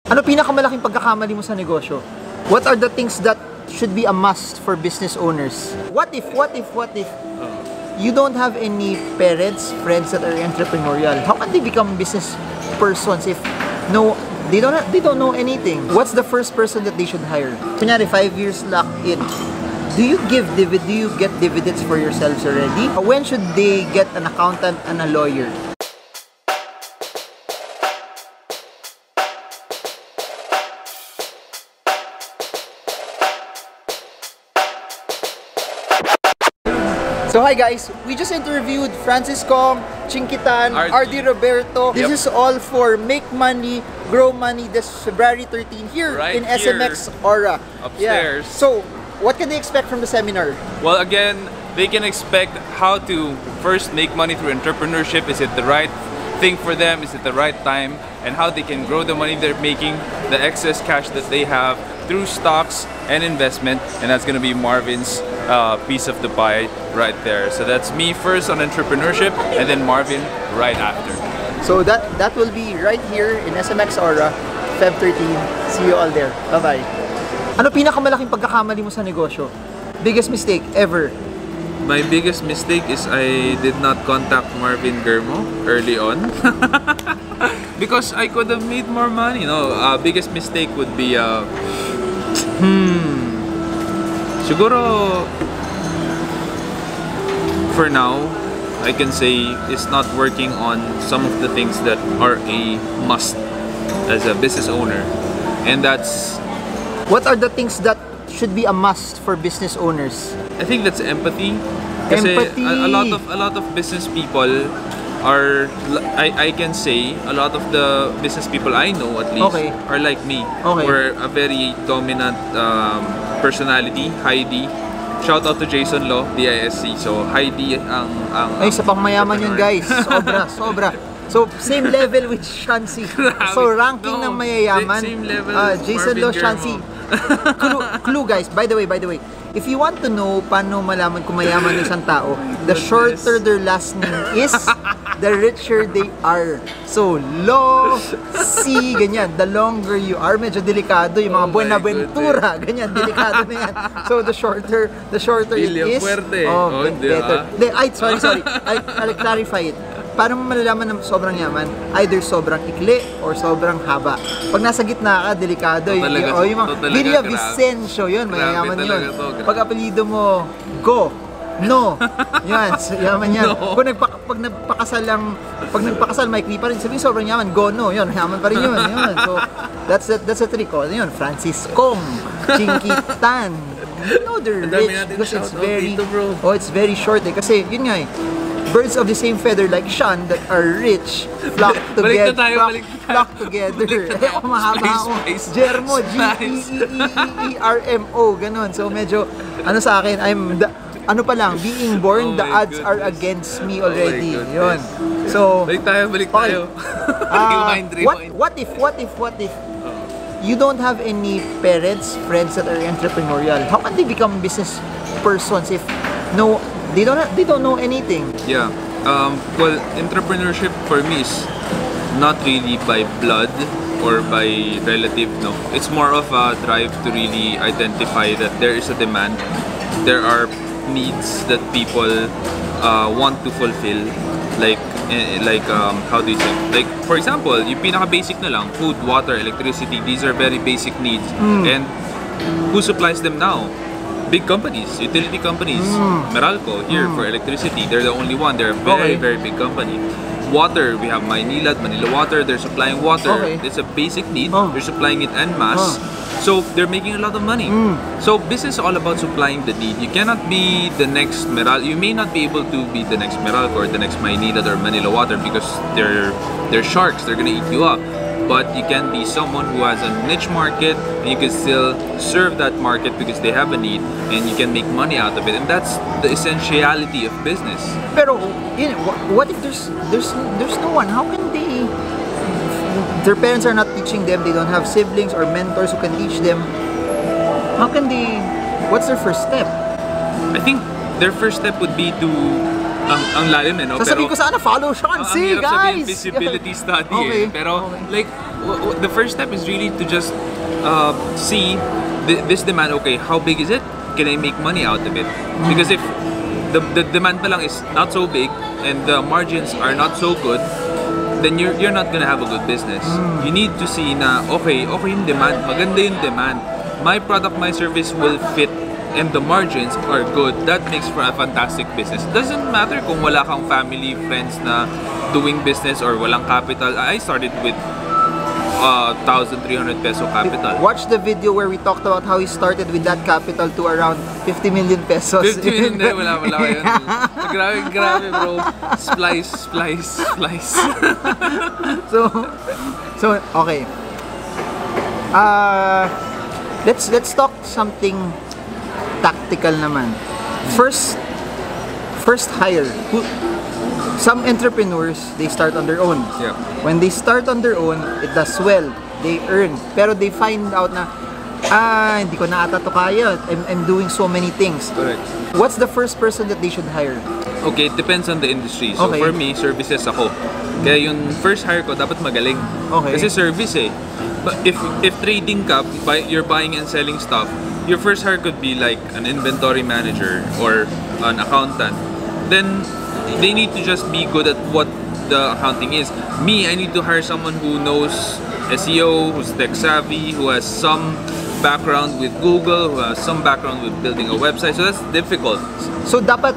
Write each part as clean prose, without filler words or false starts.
Ano pinakamalaking pagkakamali mo sa negosyo? What are the things that should be a must for business owners? What if you don't have any parents, friends that are entrepreneurial? How can they become business persons if they don't know anything? What's the first person that they should hire? Kunyari, 5 years locked in. Do you get dividends for yourselves already? When should they get an accountant and a lawyer? So hi guys, we just interviewed Francis Kong, Chinkitan, RD Roberto. This is all for Make Money, Grow Money this February 13 here in SMX Aura. Upstairs. Yeah. So, what can they expect from the seminar? Well, again, they can expect how to first make money through entrepreneurship. Is it the right thing for them? Is it the right time? And how they can grow the money they're making, the excess cash that they have through stocks and investment. And that's going to be Marvin's piece of the pie right there. So that's me first on entrepreneurship, and then Marvin right after. So that will be right here in SMX Aura, Feb 13. See you all there. Bye-bye. Ano pinakamalaking pagkakamali mo sa negosyo? Biggest mistake ever? My biggest mistake is I did not contact Marvin Germo early on. Because I could have made more money. No, biggest mistake would be siguro for now I can say is not working on some of the things that are a must as a business owner, and that's what are the things that should be a must for business owners? I think that's empathy. Kasi a lot of business people are, I can say a lot of the business people I know at least are like me. We're a very dominant personality. Heidi, shout out to Jason Law, DISC. So Heidi ay sa pangmayaman yun guys. Sobra. So same level with Shansi. So ranking ng mayayaman. Same level. Jason Law, Shansi. Clue guys, by the way, if you want to know paano malaman kung mayaman ng isang tao, the shorter their last name is, the richer they are. So, Law, C, ganyan. The longer you are, medyo delikado. Yung mga Buenaventura, ganyan, delikado na yan. So, the shorter it is, better. Sorry. I'll clarify it. Paano mo malalaman na sobrang yaman? Either sobrang ikli or sobrang haba. Pag nasa gitna ka, delikado. Yung mga Villa Vicencio, yun, mayayaman yun. Pag apelido mo, Go, No, yan, yaman yan. No. Pag nagpakasal, maikli pa rin. Sabihin sobrang yaman, Go, No, yun, yaman pa rin yun. So, that's a trick. Yun, Francis Kong, Chinkitan. You know they're rich because it's very short eh. Kasi, yun nga eh. Birds of the same feather like Sean that are rich flock together. Flock together. Mahaba ako. Germo, Germo, ganon. So medyo ano sa akin, ano pa lang, being born, the odds are against me already. Yun. So balik tayo. What if you don't have any parents, friends that are entrepreneurial? How can they become business persons if they don't know anything? Yeah. Well, entrepreneurship for me is not really by blood or by relative, no. It's more of a drive to really identify that there is a demand. There are needs that people want to fulfill. Like how do you say? Like, for example, yung pinaka-basic na lang, food, water, electricity, these are very basic needs. And who supplies them now? Big companies, utility companies. Meralco here for electricity, they're the only one. They're a very big company. Water, we have Manila Water, they're supplying water. It's a basic need. They're supplying it en masse. So they're making a lot of money. So business is all about supplying the need. You cannot be the next Meralco. You may not be able to be the next Meralco or the next Manila or Manila Water because they're sharks. They're gonna eat you up. But you can be someone who has a niche market and you can still serve that market because they have a need and you can make money out of it, and that's the essentiality of business. Pero what if there's no one? How can they? Their parents are not teaching them. They don't have siblings or mentors who can teach them. How can they? What's their first step? I think their first step would be to ang lalim eh, no? Sasabihin ko sana, follow Sean C, guys! Feasibility study eh. Pero, like, the first step is really to just see this demand. Okay, how big is it? Can I make money out of it? Because if the demand pa lang is not so big and the margins are not so good, then you're not gonna have a good business. You need to see na okay yung demand, maganda yung demand. My product, my service will fit and the margins are good. That makes for a fantastic business. Doesn't matter kung wala kang family, friends na doing business or walang capital. I started with 1,300 peso capital. Watch the video where we talked about how he started with that capital to around 50 million pesos. 50 million, wala yun. Grabe bro. Splice. So okay. Let's talk something tactical naman. First hire. Some entrepreneurs, they start on their own. Yeah. When they start on their own, it does well. They earn. Pero they find out na, hindi ko na ata to kaya. I'm doing so many things. Correct. What's the first person that they should hire? Okay, it depends on the industry. So Okay. for me, services ako. Kaya yung first hire ko, dapat magaling. Okay. Kasi service eh. But if trading ka, you're buying and selling stuff, your first hire could be like an inventory manager or an accountant. Then they need to just be good at what the accounting is. Me, I need to hire someone who knows SEO, who's tech savvy, who has some background with Google, who has some background with building a website. So that's difficult. So dapat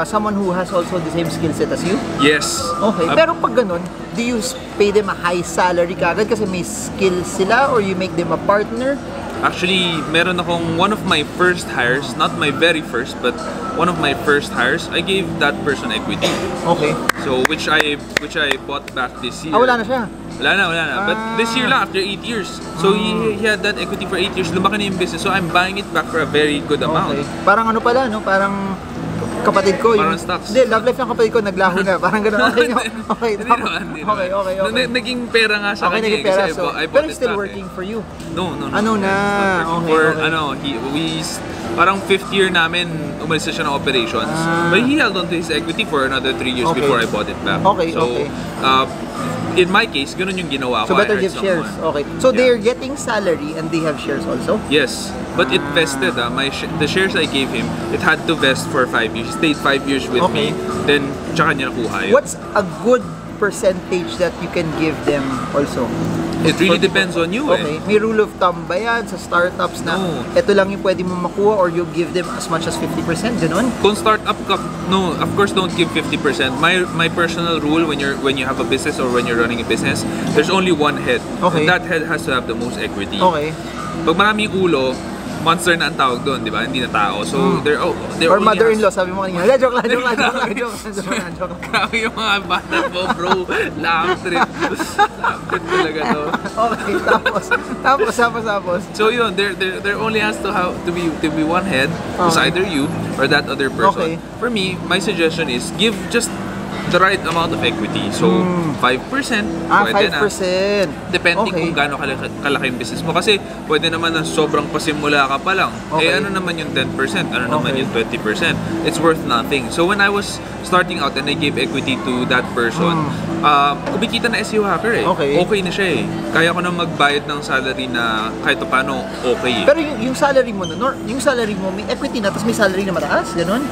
someone who has also the same skill set as you? Yes. Okay. Pero pag ganun, do you pay them a high salary kagad kasi may skill sila or you make them a partner? Actually, meron akong one of my first hires, not my very first, but one of my first hires, I gave that person equity. Okay. So which I bought back this year. Wala na siya. Wala na. But this year lang, after 8 years. So he had that equity for 8 years. Lumaki na yung business. So I'm buying it back for a very good amount. Okay. Parang ano pala, no? Parang kapatid ko. Parang stocks. Hindi, love life ng kapatid ko, naglaho na. Parang gano'n. Okay. Okay. Naging pera nga sa Okay, kanya. naging pera. Kasi So, I bought pero it still back, working for you. No. Ano na? Okay. Parang 5th year namin, umalis na siya ng operations. But he held on to his equity for another 3 years Okay. before I bought it back. Okay. In my case, ganun yung ginawa ko. So better I hired give shares. someone. Okay. So Yeah. they're getting salary and they have shares also? Yes, but it vested. The shares I gave him, it had to vest for 5 years. He stayed 5 years with Okay. me. Then, tsaka niya nakuha yun. What's a good percentage that you can give them also? It really depends on you. Okay. May rule of thumb ba yan sa startups na No. ito lang yung pwede mo makuha or you give them as much as 50%? Ganun? Kung startup ka, no, of course don't give 50%. My personal rule when you have a business or when you're running a business, there's only one head. Okay. And that head has to have the most equity. Okay. Pag maraming ulo, monster na ang tawag doon, di ba? Hindi na tao. So, they're Or only mother-in-law, sabi mo kanina. Joke lang. Grabe yung mga bata mo, bro. Lamp trip talaga to. Okay, tapos. So yun, there only has to be one head. It's either you or that other person. Okay. For me, my suggestion is give just the right amount of equity. So 5%, pwede 5%. na. Depende Okay. kung gaano kalaki yung business mo. Kasi pwede naman na sobrang pasimula ka pa lang. Okay. Eh ano naman yung 10%? Ano naman Okay. yung 20%? It's worth nothing. So when I was starting out and I gave equity to that person, kumikita na SEO hacker eh. Okay. Na siya eh. Kaya ko na magbayad ng salary na kahit paano okay eh. Pero yung salary mo yung salary mo may equity na tapos may salary na mataas, ganun?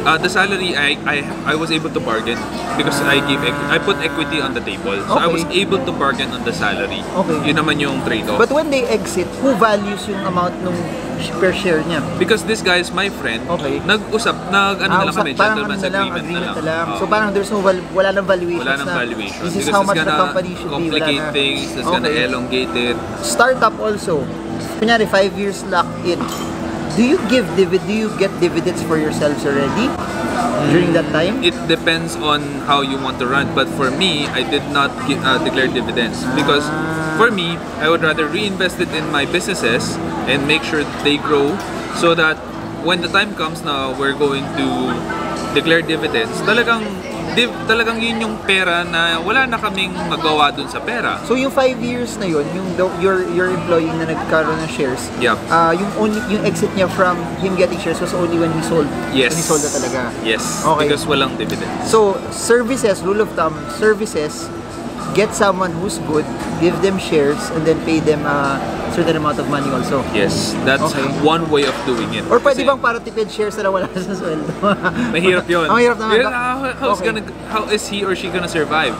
The salary, I was able to bargain because I put equity on the table. So I Okay. was able to bargain on the salary. Okay. Yun naman yung trade-off. But when they exit, who values yung amount nung per share niya? Because this guy is my friend, Okay. nag-ano na lang kami, parang gentleman's agreement agreement na lang. Oo. So parang there's no wala nang valuation. Wala nang valuation. This is Because how it's much the gonna company should be. complicate Wala na. things, it's gonna Okay. elongate it. Startup also. Kunyari 5 years locked in. Do you get dividends for yourselves already during that time? It depends on how you want to run. But for me, I did not declare dividends because for me, I would rather reinvest it in my businesses and make sure that they grow so that when the time comes na we're going to declare dividends, talagang yun yung pera na wala na kaming magawa dun sa pera. So yung 5 years na yun, your employee na nagkaroon ng shares, Yep. yung exit niya from him getting shares was only when he sold. Yes. When he sold na talaga. Yes. Okay. Because walang dividends. So services, rule of thumb, services get someone who's good, give them shares, and then pay them a certain amount of money also. Yes, that's one way of doing it. Or pwede bang para tipid shares na wala sa sweldo? Mahirap yun. Mahirap naman. How is he or she gonna survive?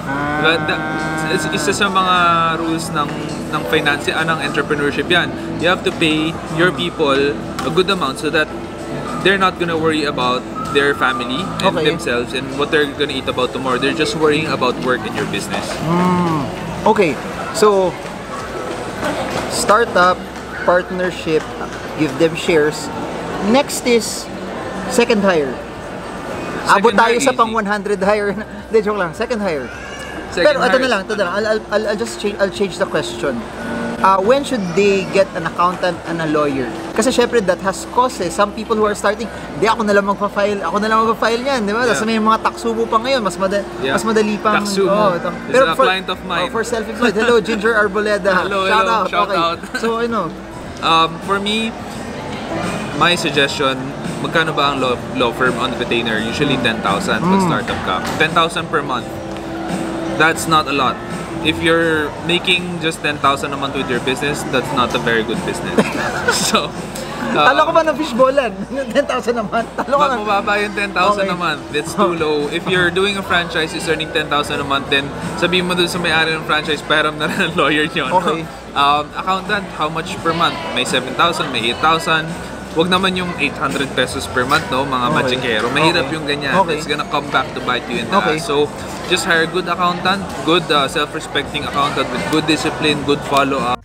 Isa sa mga rules ng finance, ng entrepreneurship yan. You have to pay your people a good amount so that they're not gonna worry about their family and themselves and what they're gonna eat about tomorrow. They're just worrying about work in your business. Okay, so startup, partnership, give them shares. Next is second hire. Abot tayo sa pang 100 hire. Hindi, joke lang. Second hire. Pero ito na lang. I'll change the question. When should they get an accountant and a lawyer? Kasi syempre that has costs eh. Some people who are starting, ako na lang magpa-file niyan, di ba? Tapos may mga taksubo pa ngayon, mas madali pang taksubo. Pero a client of mine. For self-employed. Hello, Ginger Arboleda. Shout out. So, for me, my suggestion, magkano ba ang law firm on retainer? Usually 10,000 pag startup ka. 10,000 per month. That's not a lot. If you're making just 10,000 a month with your business, that's not a very good business. So, talo ko ba ng fishballan? 10,000 a month? Mababa yung 10,000 a month. It's too low. If you're doing a franchise, is earning 10,000 a month, then sabihin mo dun sa may-ari ng franchise, pairam na ng lawyer nyo. Okay. Accountant, how much per month? May 7,000, may 8,000. Wag naman yung 800 pesos per month, no? Mga magikero. Mahirap yung ganyan. It's gonna come back to bite you in the ass. So, just hire a good accountant, good self-respecting accountant with good discipline, good follow-up.